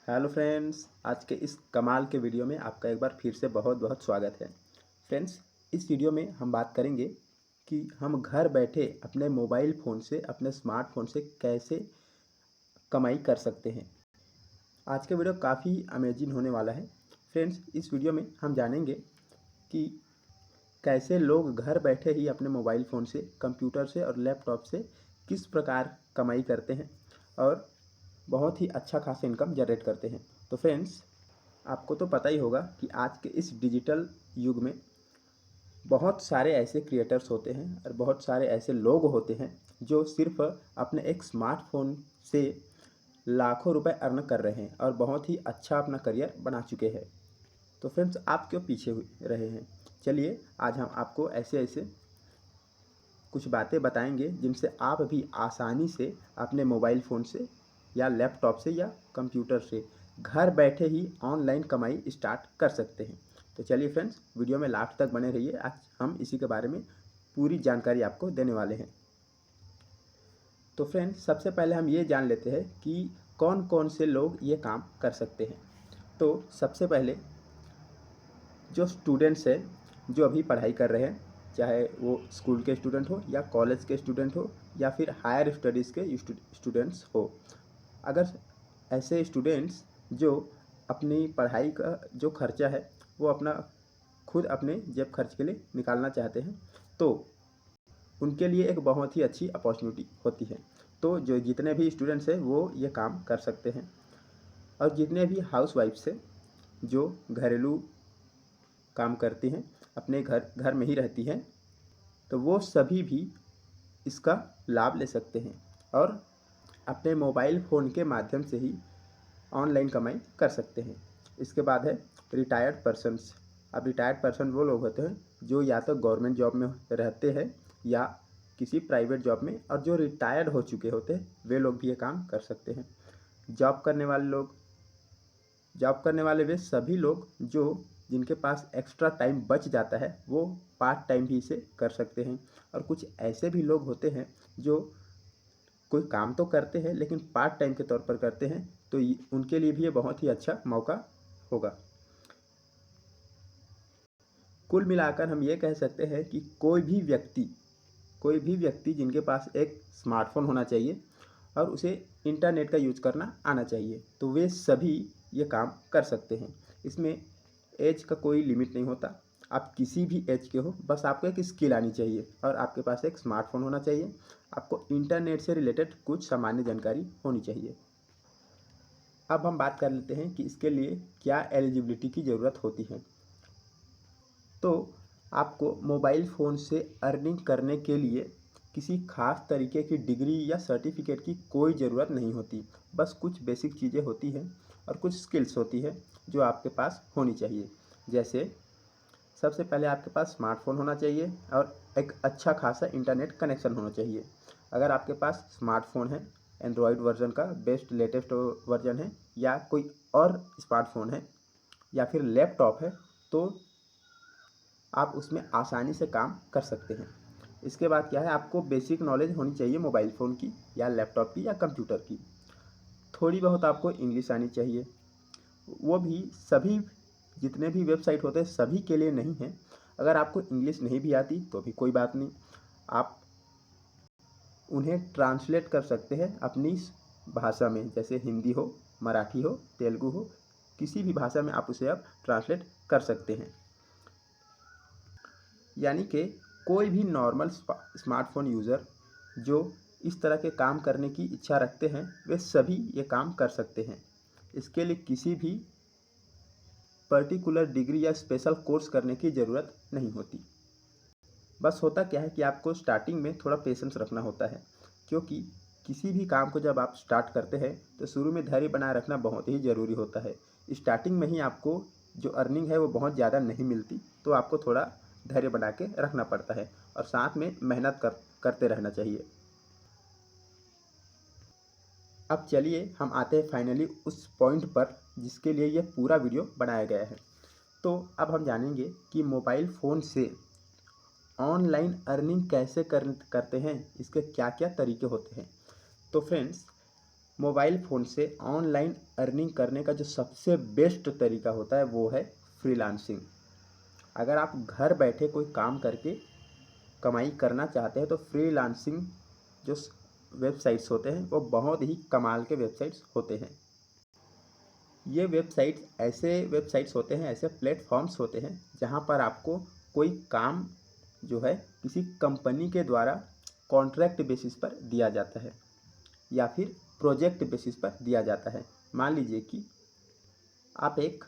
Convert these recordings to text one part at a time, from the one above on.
Hello friends, आज के इस कमाल के वीडियो में आपका एक बार फिर से बहुत बहुत स्वागत है। फ्रेंड्स, इस वीडियो में हम बात करेंगे कि हम घर बैठे अपने मोबाइल फ़ोन से, अपने स्मार्टफोन से कैसे कमाई कर सकते हैं। आज का वीडियो काफ़ी अमेजिंग होने वाला है। फ्रेंड्स, इस वीडियो में हम जानेंगे कि कैसे लोग घर बैठे ही अपने मोबाइल फ़ोन से, कंप्यूटर से और लैपटॉप से किस प्रकार कमाई करते हैं और बहुत ही अच्छा खासा इनकम जनरेट करते हैं। तो फ्रेंड्स, आपको तो पता ही होगा कि आज के इस डिजिटल युग में बहुत सारे ऐसे क्रिएटर्स होते हैं और बहुत सारे ऐसे लोग होते हैं जो सिर्फ अपने एक स्मार्टफोन से लाखों रुपए अर्न कर रहे हैं और बहुत ही अच्छा अपना करियर बना चुके हैं। तो फ्रेंड्स, आप क्यों पीछे रहे हैं? चलिए, आज हम आपको ऐसे ऐसे कुछ बातें बताएंगे जिनसे आप भी आसानी से अपने मोबाइल फ़ोन से या लैपटॉप से या कंप्यूटर से घर बैठे ही ऑनलाइन कमाई स्टार्ट कर सकते हैं। तो चलिए फ्रेंड्स, वीडियो में लास्ट तक बने रहिए। आज हम इसी के बारे में पूरी जानकारी आपको देने वाले हैं। तो फ्रेंड्स, सबसे पहले हम ये जान लेते हैं कि कौन कौन से लोग ये काम कर सकते हैं। तो सबसे पहले जो स्टूडेंट्स हैं, जो अभी पढ़ाई कर रहे हैं, चाहे वो स्कूल के स्टूडेंट हो या कॉलेज के स्टूडेंट हो या फिर हायर स्टडीज़ के स्टूडेंट्स हो। अगर ऐसे स्टूडेंट्स जो अपनी पढ़ाई का जो खर्चा है वो अपना खुद अपने जेब खर्च के लिए निकालना चाहते हैं, तो उनके लिए एक बहुत ही अच्छी अपॉर्चुनिटी होती है। तो जो जितने भी स्टूडेंट्स हैं वो ये काम कर सकते हैं। और जितने भी हाउसवाइफ्स हैं जो घरेलू काम करती हैं, अपने घर घर में ही रहती हैं, तो वो सभी भी इसका लाभ ले सकते हैं और अपने मोबाइल फ़ोन के माध्यम से ही ऑनलाइन कमाई कर सकते हैं। इसके बाद है रिटायर्ड पर्सन्स। अब रिटायर्ड पर्सन वो लोग होते हैं जो या तो गवर्नमेंट जॉब में रहते हैं या किसी प्राइवेट जॉब में, और जो रिटायर्ड हो चुके होते हैं वे लोग भी ये काम कर सकते हैं। जॉब करने वाले लोग, जॉब करने वाले वे सभी लोग जो जिनके पास एक्स्ट्रा टाइम बच जाता है वो पार्ट टाइम भी इसे कर सकते हैं। और कुछ ऐसे भी लोग होते हैं जो कोई काम तो करते हैं लेकिन पार्ट टाइम के तौर पर करते हैं, तो उनके लिए भी ये बहुत ही अच्छा मौका होगा। कुल मिलाकर हम ये कह सकते हैं कि कोई भी व्यक्ति जिनके पास एक स्मार्टफोन होना चाहिए और उसे इंटरनेट का यूज करना आना चाहिए, तो वे सभी ये काम कर सकते हैं। इसमें एज का कोई लिमिट नहीं होता। आप किसी भी एज के हो, बस आपको एक स्किल आनी चाहिए और आपके पास एक स्मार्टफोन होना चाहिए। आपको इंटरनेट से रिलेटेड कुछ सामान्य जानकारी होनी चाहिए। अब हम बात कर लेते हैं कि इसके लिए क्या एलिजिबिलिटी की ज़रूरत होती है। तो आपको मोबाइल फ़ोन से अर्निंग करने के लिए किसी खास तरीके की डिग्री या सर्टिफिकेट की कोई ज़रूरत नहीं होती। बस कुछ बेसिक चीज़ें होती हैं और कुछ स्किल्स होती है जो आपके पास होनी चाहिए। जैसे सबसे पहले आपके पास स्मार्टफोन होना चाहिए और एक अच्छा खासा इंटरनेट कनेक्शन होना चाहिए। अगर आपके पास स्मार्टफोन है, एंड्रॉयड वर्जन का बेस्ट लेटेस्ट वर्जन है, या कोई और स्मार्टफोन है या फिर लैपटॉप है, तो आप उसमें आसानी से काम कर सकते हैं। इसके बाद क्या है, आपको बेसिक नॉलेज होनी चाहिए मोबाइल फ़ोन की या लैपटॉप की या कंप्यूटर की। थोड़ी बहुत आपको इंग्लिश आनी चाहिए। वो भी सभी जितने भी वेबसाइट होते हैं सभी के लिए नहीं है। अगर आपको इंग्लिश नहीं भी आती तो भी कोई बात नहीं, आप उन्हें ट्रांसलेट कर सकते हैं अपनी भाषा में। जैसे हिंदी हो, मराठी हो, तेलुगु हो, किसी भी भाषा में आप उसे अब ट्रांसलेट कर सकते हैं। यानी कि कोई भी नॉर्मल स्मार्टफोन यूज़र जो इस तरह के काम करने की इच्छा रखते हैं वे सभी ये काम कर सकते हैं। इसके लिए किसी भी पर्टिकुलर डिग्री या स्पेशल कोर्स करने की ज़रूरत नहीं होती। बस होता क्या है कि आपको स्टार्टिंग में थोड़ा पेशेंस रखना होता है, क्योंकि किसी भी काम को जब आप स्टार्ट करते हैं तो शुरू में धैर्य बनाए रखना बहुत ही ज़रूरी होता है। स्टार्टिंग में ही आपको जो अर्निंग है वो बहुत ज़्यादा नहीं मिलती, तो आपको थोड़ा धैर्य बना के रखना पड़ता है और साथ में मेहनत करते रहना चाहिए। अब चलिए हम आते हैं फाइनली उस पॉइंट पर जिसके लिए ये पूरा वीडियो बनाया गया है। तो अब हम जानेंगे कि मोबाइल फ़ोन से ऑनलाइन अर्निंग कैसे करते हैं, इसके क्या क्या तरीके होते हैं। तो फ्रेंड्स, मोबाइल फ़ोन से ऑनलाइन अर्निंग करने का जो सबसे बेस्ट तरीका होता है वो है फ्रीलांसिंग। अगर आप घर बैठे कोई काम करके कमाई करना चाहते हैं तो फ्रीलांसिंग जो वेबसाइट्स होते हैं वो बहुत ही कमाल के वेबसाइट्स होते हैं। ये वेबसाइट्स होते हैं, ऐसे प्लेटफॉर्म्स होते हैं जहाँ पर आपको कोई काम जो है किसी कंपनी के द्वारा कॉन्ट्रैक्ट बेसिस पर दिया जाता है या फिर प्रोजेक्ट बेसिस पर दिया जाता है। मान लीजिए कि आप एक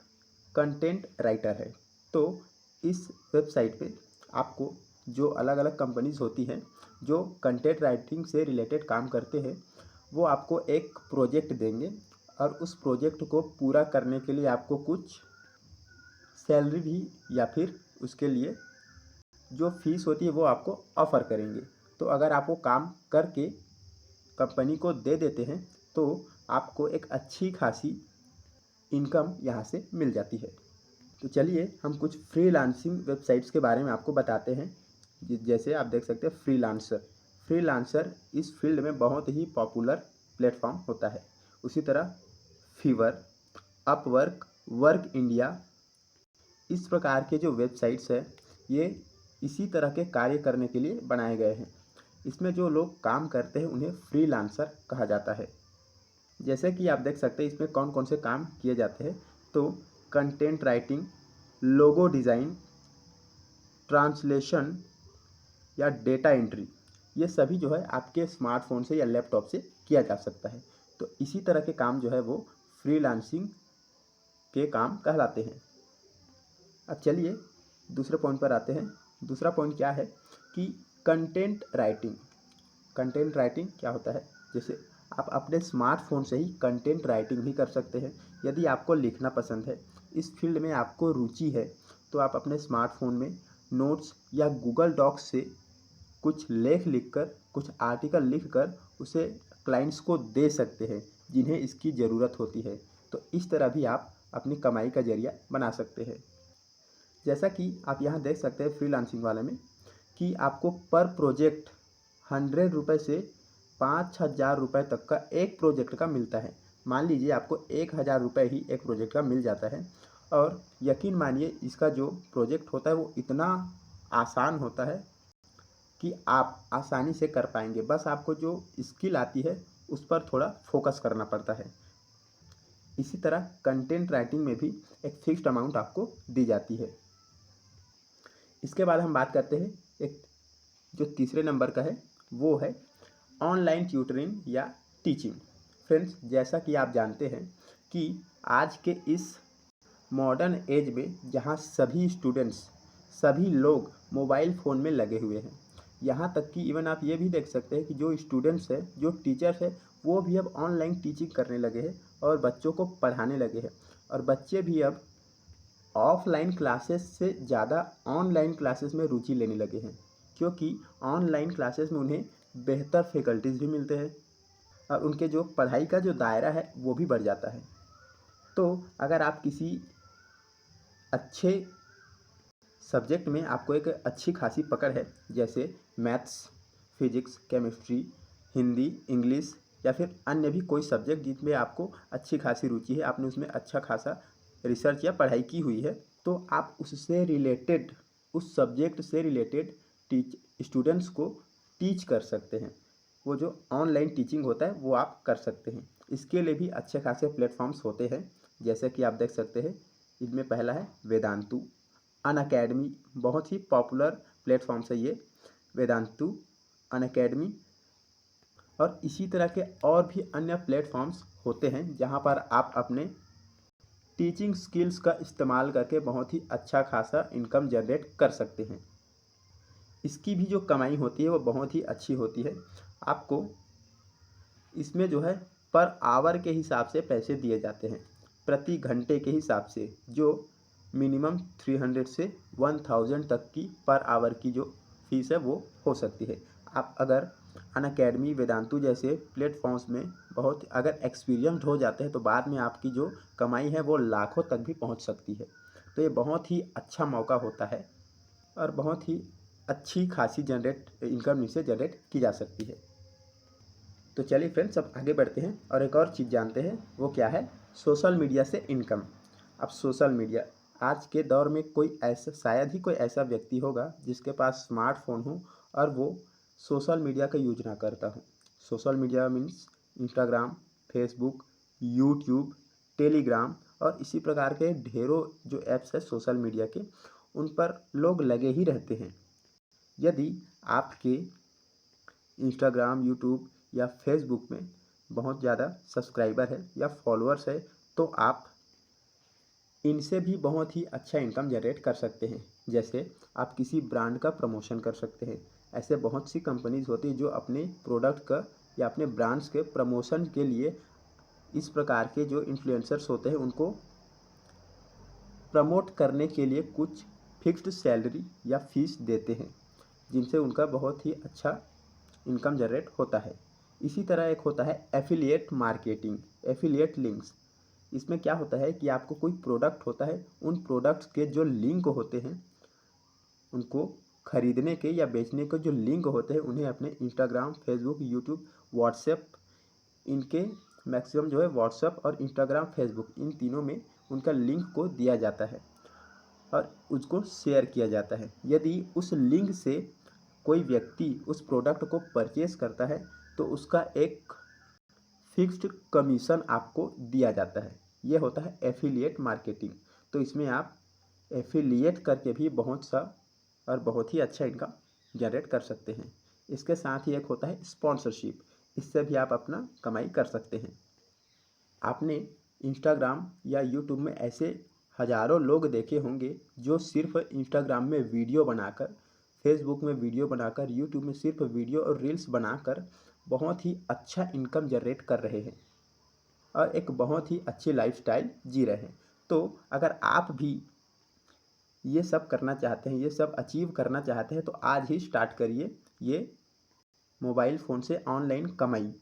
कंटेंट राइटर है, तो इस वेबसाइट पे आपको जो अलग अलग कंपनीज होती हैं जो कंटेंट राइटिंग से रिलेटेड काम करते हैं वो आपको एक प्रोजेक्ट देंगे और उस प्रोजेक्ट को पूरा करने के लिए आपको कुछ सैलरी भी या फिर उसके लिए जो फीस होती है वो आपको ऑफ़र करेंगे। तो अगर आप वो काम करके कंपनी को दे देते हैं तो आपको एक अच्छी खासी इनकम यहाँ से मिल जाती है। तो चलिए हम कुछ फ्रीलांसिंग वेबसाइट्स के बारे में आपको बताते हैं। जैसे आप देख सकते हैं फ्रीलांसर इस फील्ड में बहुत ही पॉपुलर प्लेटफॉर्म होता है। उसी तरह फीवर, अपवर्क, वर्क इंडिया, इस प्रकार के जो वेबसाइट्स हैं ये इसी तरह के कार्य करने के लिए बनाए गए हैं। इसमें जो लोग काम करते हैं उन्हें फ्रीलांसर कहा जाता है। जैसे कि आप देख सकते हैं इसमें कौन कौन से काम किए जाते हैं। तो content writing, logo design, translation या डेटा एंट्री, ये सभी जो है आपके स्मार्टफोन से या लैपटॉप से किया जा सकता है। तो इसी तरह के काम जो है वो फ्रीलांसिंग के काम कहलाते हैं। अब चलिए दूसरे पॉइंट पर आते हैं। दूसरा पॉइंट क्या है कि कंटेंट राइटिंग क्या होता है। जैसे आप अपने स्मार्टफोन से ही कंटेंट राइटिंग भी कर सकते हैं। यदि आपको लिखना पसंद है, इस फील्ड में आपको रुचि है, तो आप अपने स्मार्टफोन में नोट्स या गूगल डॉक्स से कुछ लेख लिखकर, कुछ आर्टिकल लिखकर उसे क्लाइंट्स को दे सकते हैं जिन्हें इसकी ज़रूरत होती है। तो इस तरह भी आप अपनी कमाई का जरिया बना सकते हैं। जैसा कि आप यहाँ देख सकते हैं फ्रीलांसिंग वाले में कि आपको पर प्रोजेक्ट 100 रुपये से 5,000 रुपये तक का एक प्रोजेक्ट का मिलता है। मान लीजिए आपको 1,000 रुपये ही एक प्रोजेक्ट का मिल जाता है और यकीन मानिए इसका जो प्रोजेक्ट होता है वो इतना आसान होता है कि आप आसानी से कर पाएंगे। बस आपको जो स्किल आती है उस पर थोड़ा फोकस करना पड़ता है। इसी तरह कंटेंट राइटिंग में भी एक फिक्स्ड अमाउंट आपको दी जाती है। इसके बाद हम बात करते हैं एक जो तीसरे नंबर का है वो है ऑनलाइन ट्यूटरिंग या टीचिंग। फ्रेंड्स, जैसा कि आप जानते हैं कि आज के इस मॉडर्न एज में जहां सभी लोग मोबाइल फ़ोन में लगे हुए हैं, यहाँ तक कि इवन आप ये भी देख सकते हैं कि जो स्टूडेंट्स हैं, जो टीचर्स हैं, वो भी अब ऑनलाइन टीचिंग करने लगे हैं और बच्चों को पढ़ाने लगे हैं। और बच्चे भी अब ऑफलाइन क्लासेस से ज़्यादा ऑनलाइन क्लासेस में रुचि लेने लगे हैं, क्योंकि ऑनलाइन क्लासेस में उन्हें बेहतर फैकल्टीज़ भी मिलते हैं और उनके जो पढ़ाई का जो दायरा है वो भी बढ़ जाता है। तो अगर आप किसी अच्छे सब्जेक्ट में आपको एक अच्छी खासी पकड़ है, जैसे maths, physics, chemistry, Hindi, English या फिर अन्य भी कोई सब्जेक्ट जिसमें आपको अच्छी खासी रुचि है, आपने उसमें अच्छा खासा रिसर्च या पढ़ाई की हुई है, तो आप उस सब्जेक्ट से रिलेटेड स्टूडेंट्स को टीच कर सकते हैं। वो जो ऑनलाइन टीचिंग होता है वो आप कर सकते हैं। इसके लिए भी अच्छे खासे प्लेटफॉर्म्स होते हैं, जैसे कि आप देख सकते हैं। इनमें पहला है वेदांतु, अनअकैडमी, बहुत ही पॉपुलर प्लेटफॉर्म्स है ये वेदांतु, अनअकैडमी। और इसी तरह के और भी अन्य प्लेटफॉर्म्स होते हैं जहाँ पर आप अपने टीचिंग स्किल्स का इस्तेमाल करके बहुत ही अच्छा खासा इनकम जनरेट कर सकते हैं। इसकी भी जो कमाई होती है वो बहुत ही अच्छी होती है। आपको इसमें जो है पर आवर के हिसाब से पैसे दिए जाते हैं, प्रति घंटे के हिसाब से, जो मिनिमम 300 से 1000 तक की पर आवर की जो फीस है वो हो सकती है। आप अगर अनअकैडमी, वेदांतु जैसे प्लेटफॉर्म्स में बहुत अगर एक्सपीरियंस्ड हो जाते हैं तो बाद में आपकी जो कमाई है वो लाखों तक भी पहुंच सकती है। तो ये बहुत ही अच्छा मौका होता है और बहुत ही अच्छी खासी इनकम इससे जनरेट की जा सकती है। तो चलिए फ्रेंड्स, अब आगे बढ़ते हैं और एक और चीज़ जानते हैं, वो क्या है? सोशल मीडिया से इनकम। अब सोशल मीडिया, आज के दौर में कोई ऐसा, शायद ही कोई ऐसा व्यक्ति होगा जिसके पास स्मार्टफोन हो और वो सोशल मीडिया का यूज ना करता हो। Social media means Instagram, Facebook, YouTube, Telegram और इसी प्रकार के ढेरों जो ऐप्स है सोशल मीडिया के, उन पर लोग लगे ही रहते हैं। यदि आपके इंस्टाग्राम, यूट्यूब या फेसबुक में बहुत ज़्यादा सब्सक्राइबर है या फॉलोअर्स है, तो आप इनसे भी बहुत ही अच्छा इनकम जनरेट कर सकते हैं। जैसे आप किसी ब्रांड का प्रमोशन कर सकते हैं। ऐसे बहुत सी कंपनीज होती हैं जो अपने प्रोडक्ट का या अपने ब्रांड्स के प्रमोशन के लिए इस प्रकार के जो इन्फ्लुएंसर्स होते हैं उनको प्रमोट करने के लिए कुछ फिक्स्ड सैलरी या फीस देते हैं, जिनसे उनका बहुत ही अच्छा इनकम जनरेट होता है। इसी तरह एक होता है एफिलिएट मार्केटिंग, एफिलिएट लिंक्स। इसमें क्या होता है कि आपको कोई प्रोडक्ट होता है, उन प्रोडक्ट्स के जो लिंक होते हैं, उनको खरीदने के या बेचने के जो लिंक होते हैं, उन्हें अपने इंस्टाग्राम, फेसबुक, यूट्यूब, व्हाट्सएप, इनके मैक्सिमम जो है व्हाट्सएप और इंस्टाग्राम, फेसबुक, इन तीनों में उनका लिंक को दिया जाता है और उसको शेयर किया जाता है। यदि उस लिंक से कोई व्यक्ति उस प्रोडक्ट को परचेस करता है तो उसका एक फिक्स्ड कमीशन आपको दिया जाता है। ये होता है एफिलिएट मार्केटिंग। तो इसमें आप एफिलिएट करके भी बहुत सा और बहुत ही अच्छा इनकम जनरेट कर सकते हैं। इसके साथ ही एक होता है स्पॉन्सरशिप। इससे भी आप अपना कमाई कर सकते हैं। आपने इंस्टाग्राम या यूट्यूब में ऐसे हज़ारों लोग देखे होंगे जो सिर्फ इंस्टाग्राम में वीडियो बनाकर, फेसबुक में वीडियो बनाकर, यूट्यूब में सिर्फ वीडियो और रील्स बनाकर बहुत ही अच्छा इनकम जनरेट कर रहे हैं और एक बहुत ही अच्छी लाइफस्टाइल जी रहे हैं। तो अगर आप भी ये सब करना चाहते हैं, ये सब अचीव करना चाहते हैं, तो आज ही स्टार्ट करिए ये मोबाइल फ़ोन से ऑनलाइन कमाई,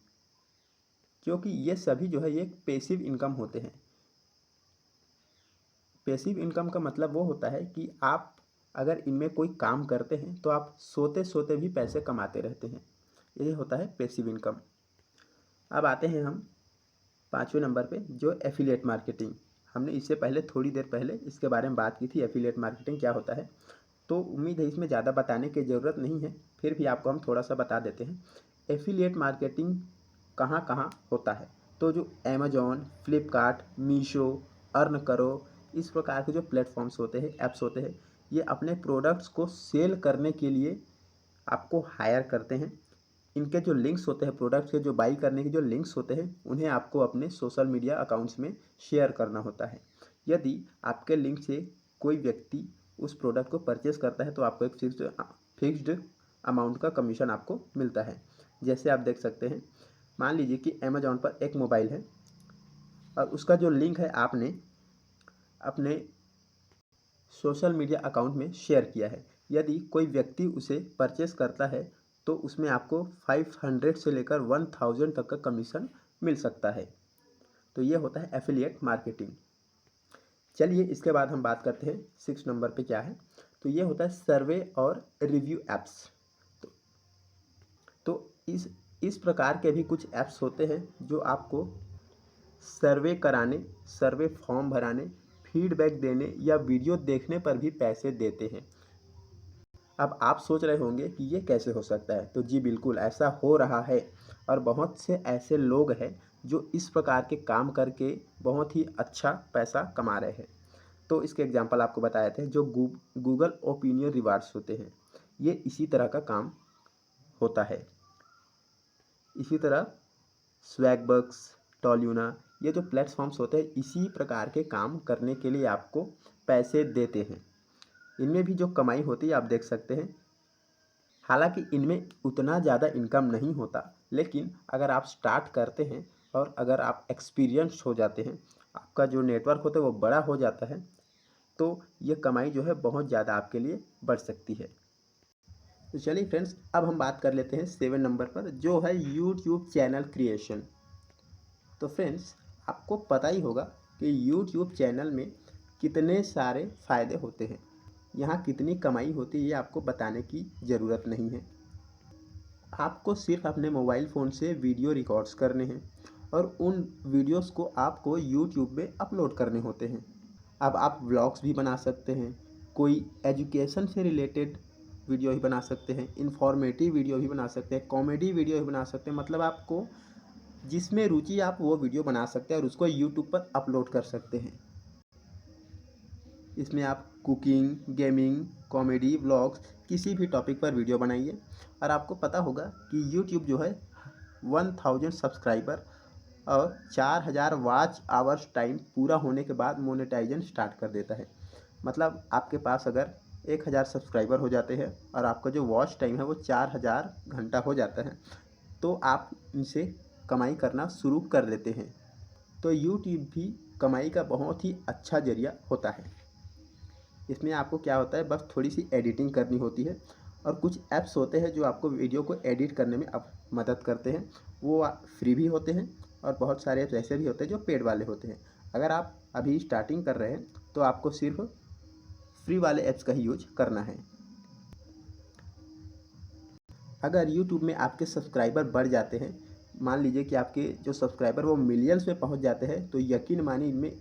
क्योंकि ये सभी जो है ये पैसिव इनकम होते हैं। पैसिव इनकम का मतलब वो होता है कि आप अगर इनमें कोई काम करते हैं तो आप सोते सोते भी पैसे कमाते रहते हैं। ये होता है पैसिव इनकम। अब आते हैं हम 5वें नंबर पे, जो एफिलिएट मार्केटिंग। हमने इससे पहले थोड़ी देर पहले इसके बारे में बात की थी, एफिलिएट मार्केटिंग क्या होता है। तो उम्मीद है इसमें ज़्यादा बताने की ज़रूरत नहीं है, फिर भी आपको हम थोड़ा सा बता देते हैं। एफिलिएट मार्केटिंग कहाँ कहाँ होता है? तो जो अमेजॉन, फ्लिपकार्ट, मीशो, अर्न करो, इस प्रकार के जो प्लेटफॉर्म्स होते हैं, ऐप्स होते हैं, ये अपने प्रोडक्ट्स को सेल करने के लिए आपको हायर करते हैं। इनके जो लिंक्स होते हैं, प्रोडक्ट्स के जो बाई करने के जो लिंक्स होते हैं, उन्हें आपको अपने सोशल मीडिया अकाउंट्स में शेयर करना होता है। यदि आपके लिंक से कोई व्यक्ति उस प्रोडक्ट को परचेस करता है तो आपको एक फिक्स्ड अमाउंट का कमीशन आपको मिलता है। जैसे आप देख सकते हैं, मान लीजिए कि अमेजॉन पर एक मोबाइल है और उसका जो लिंक है आपने अपने सोशल मीडिया अकाउंट में शेयर किया है। यदि कोई व्यक्ति उसे परचेस करता है तो उसमें आपको 500 से लेकर 1000 तक का कमीशन मिल सकता है। तो ये होता है एफिलिएट मार्केटिंग। चलिए इसके बाद हम बात करते हैं 6 नंबर पे क्या है। तो ये होता है सर्वे और रिव्यू ऐप्स। तो इस प्रकार के भी कुछ ऐप्स होते हैं जो आपको सर्वे कराने, सर्वे फॉर्म भराने, फीडबैक देने या वीडियो देखने पर भी पैसे देते हैं। अब आप सोच रहे होंगे कि ये कैसे हो सकता है? तो जी बिल्कुल, ऐसा हो रहा है और बहुत से ऐसे लोग हैं जो इस प्रकार के काम करके बहुत ही अच्छा पैसा कमा रहे हैं। तो इसके एग्जांपल आपको बताए थे, जो गूगल ओपिनियन रिवार्ड्स होते हैं, ये इसी तरह का काम होता है। इसी तरह स्वैगबक्स, टॉल्यूना, ये जो प्लेटफॉर्म्स होते हैं इसी प्रकार के काम करने के लिए आपको पैसे देते हैं। इनमें भी जो कमाई होती है आप देख सकते हैं। हालांकि इनमें उतना ज़्यादा इनकम नहीं होता, लेकिन अगर आप स्टार्ट करते हैं और अगर आप एक्सपीरियंस्ड हो जाते हैं, आपका जो नेटवर्क होता है वो बड़ा हो जाता है, तो ये कमाई जो है बहुत ज़्यादा आपके लिए बढ़ सकती है। तो चलिए फ्रेंड्स, अब हम बात कर लेते हैं 7 नंबर पर, जो है यूट्यूब चैनल क्रिएशन। तो फ्रेंड्स, आपको पता ही होगा कि यूट्यूब चैनल में कितने सारे फ़ायदे होते हैं। यहाँ कितनी कमाई होती है ये आपको बताने की ज़रूरत नहीं है। आपको सिर्फ अपने मोबाइल फ़ोन से वीडियो रिकॉर्ड्स करने हैं और उन वीडियोस को आपको यूट्यूब में अपलोड करने होते हैं। अब आप व्लॉग्स भी बना सकते हैं, कोई एजुकेशन से रिलेटेड वीडियो भी बना सकते हैं, इन्फॉर्मेटिव वीडियो भी बना सकते हैं, कॉमेडी वीडियो भी बना सकते हैं। मतलब आपको जिसमें रुचि आप वो वीडियो बना सकते हैं और उसको यूट्यूब पर अपलोड कर सकते हैं। इसमें आप कुकिंग, गेमिंग, कॉमेडी, व्लॉग्स किसी भी टॉपिक पर वीडियो बनाइए। और आपको पता होगा कि यूट्यूब जो है 1000 सब्सक्राइबर और 4000 वॉच आवर्स टाइम पूरा होने के बाद मोनेटाइजेशन स्टार्ट कर देता है। मतलब आपके पास अगर 1000 सब्सक्राइबर हो जाते हैं और आपका जो वॉच टाइम है वो 4000 घंटा हो जाता है, तो आप इनसे कमाई करना शुरू कर देते हैं। तो यूट्यूब भी कमाई का बहुत ही अच्छा जरिया होता है। इसमें आपको क्या होता है, बस थोड़ी सी एडिटिंग करनी होती है और कुछ ऐप्स होते हैं जो आपको वीडियो को एडिट करने में अब मदद करते हैं। वो फ्री भी होते हैं और बहुत सारे ऐप्स ऐसे भी होते हैं जो पेड वाले होते हैं। अगर आप अभी स्टार्टिंग कर रहे हैं तो आपको सिर्फ फ्री वाले ऐप्स का ही यूज करना है। अगर यूट्यूब में आपके सब्सक्राइबर बढ़ जाते हैं, मान लीजिए कि आपके जो सब्सक्राइबर वो मिलियंस में पहुंच जाते हैं, तो यकीन मानिए इनमें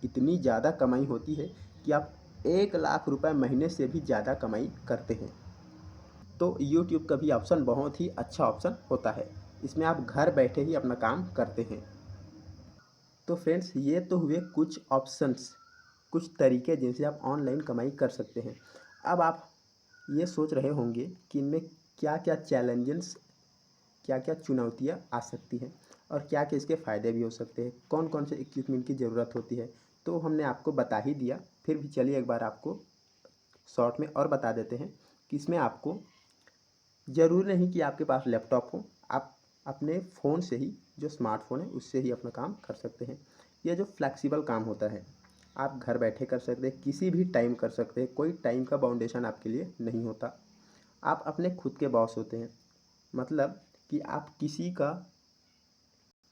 इतनी ज़्यादा कमाई होती है कि आप 1 लाख रुपए महीने से भी ज़्यादा कमाई करते हैं। तो यूट्यूब का भी ऑप्शन बहुत ही अच्छा ऑप्शन होता है। इसमें आप घर बैठे ही अपना काम करते हैं। तो फ्रेंड्स, ये तो हुए कुछ ऑप्शंस, कुछ तरीके जिनसे आप ऑनलाइन कमाई कर सकते हैं। अब आप ये सोच रहे होंगे कि इनमें क्या क्या चैलेंजेस, क्या क्या चुनौतियाँ आ सकती हैं और क्या क्या इसके फ़ायदे भी हो सकते हैं, कौन कौन से इक्विपमेंट की ज़रूरत होती है। तो हमने आपको बता ही दिया, फिर भी चलिए एक बार आपको शॉर्ट में और बता देते हैं कि इसमें आपको ज़रूरी नहीं कि आपके पास लैपटॉप हो, आप अपने फ़ोन से ही, जो स्मार्टफ़ोन है उससे ही अपना काम कर सकते हैं। यह जो फ्लेक्सिबल काम होता है, आप घर बैठे कर सकते हैं, किसी भी टाइम कर सकते हैं, कोई टाइम का बाउंडेशन आपके लिए नहीं होता। आप अपने खुद के बॉस होते हैं, मतलब कि आप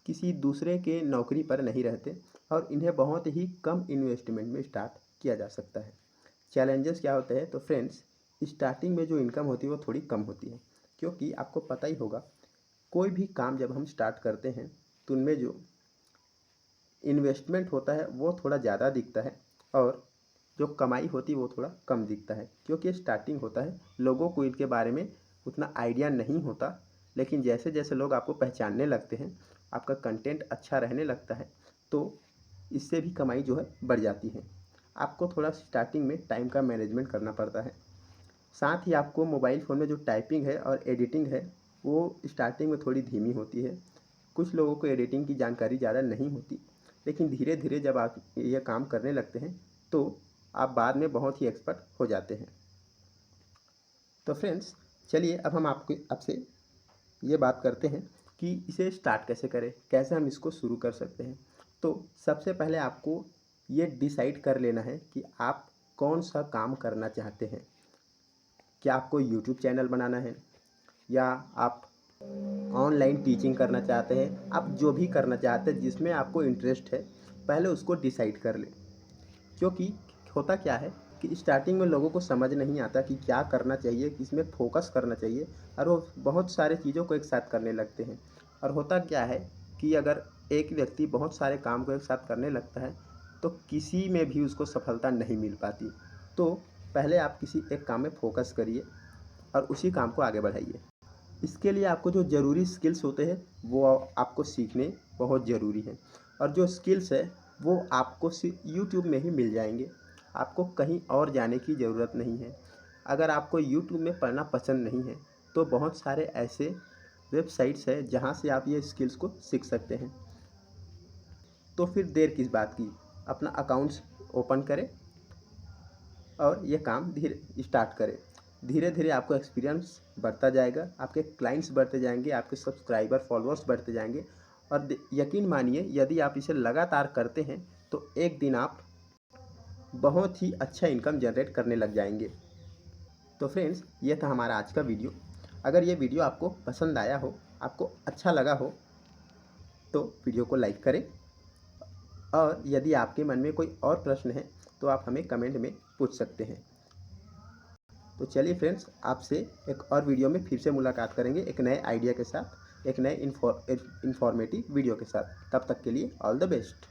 किसी दूसरे के नौकरी पर नहीं रहते और इन्हें बहुत ही कम इन्वेस्टमेंट में स्टार्ट किया जा सकता है। चैलेंजेस क्या होते हैं, तो फ्रेंड्स, स्टार्टिंग में जो इनकम होती है वो थोड़ी कम होती है, क्योंकि आपको पता ही होगा कोई भी काम जब हम स्टार्ट करते हैं तो उनमें जो इन्वेस्टमेंट होता है वो थोड़ा ज़्यादा दिखता है और जो कमाई होती है वो थोड़ा कम दिखता है, क्योंकि स्टार्टिंग होता है, लोगों को इनके बारे में उतना आइडिया नहीं होता। लेकिन जैसे जैसे लोग आपको पहचानने लगते हैं, आपका कंटेंट अच्छा रहने लगता है, तो इससे भी कमाई जो है बढ़ जाती है। आपको थोड़ा स्टार्टिंग में टाइम का मैनेजमेंट करना पड़ता है। साथ ही आपको मोबाइल फ़ोन में जो टाइपिंग है और एडिटिंग है वो स्टार्टिंग में थोड़ी धीमी होती है। कुछ लोगों को एडिटिंग की जानकारी ज़्यादा नहीं होती, लेकिन धीरे धीरे जब आप ये काम करने लगते हैं तो आप बाद में बहुत ही एक्सपर्ट हो जाते हैं। तो फ्रेंड्स, चलिए अब हम आपसे ये बात करते हैं कि इसे स्टार्ट कैसे करें, कैसे हम इसको शुरू कर सकते हैं। तो सबसे पहले आपको ये डिसाइड कर लेना है कि आप कौन सा काम करना चाहते हैं। क्या आपको यूट्यूब चैनल बनाना है, या आप ऑनलाइन टीचिंग करना चाहते हैं, आप जो भी करना चाहते हैं जिसमें आपको इंटरेस्ट है, पहले उसको डिसाइड कर लें। क्योंकि होता क्या है कि स्टार्टिंग में लोगों को समझ नहीं आता कि क्या करना चाहिए, किसमें फोकस करना चाहिए, और वो बहुत सारे चीज़ों को एक साथ करने लगते हैं। और होता क्या है कि अगर एक व्यक्ति बहुत सारे काम को एक साथ करने लगता है तो किसी में भी उसको सफलता नहीं मिल पाती। तो पहले आप किसी एक काम में फोकस करिए और उसी काम को आगे बढ़ाइए। इसके लिए आपको जो ज़रूरी स्किल्स होते हैं वो आपको सीखने बहुत ज़रूरी हैं, और जो स्किल्स है वो आपको सिर्फ यूट्यूब में ही मिल जाएंगे। आपको कहीं और जाने की ज़रूरत नहीं है। अगर आपको यूट्यूब में पढ़ना पसंद नहीं है तो बहुत सारे ऐसे वेबसाइट्स हैं जहाँ से आप ये स्किल्स को सीख सकते हैं। तो फिर देर किस बात की, अपना अकाउंट्स ओपन करें और ये काम धीरे स्टार्ट करें। धीरे धीरे आपको एक्सपीरियंस बढ़ता जाएगा, आपके क्लाइंट्स बढ़ते जाएंगे, आपके सब्सक्राइबर फॉलोअर्स बढ़ते जाएंगे, और यकीन मानिए यदि आप इसे लगातार करते हैं तो एक दिन आप बहुत ही अच्छा इनकम जनरेट करने लग जाएंगे। तो फ्रेंड्स, ये था हमारा आज का वीडियो। अगर ये वीडियो आपको पसंद आया हो, आपको अच्छा लगा हो, तो वीडियो को लाइक करें, और यदि आपके मन में कोई और प्रश्न है तो आप हमें कमेंट में पूछ सकते हैं। तो चलिए फ्रेंड्स, आपसे एक और वीडियो में फिर से मुलाकात करेंगे एक नए आइडिया के साथ, एक नए इन्फॉर्मेटिव वीडियो के साथ। तब तक के लिए ऑल द बेस्ट।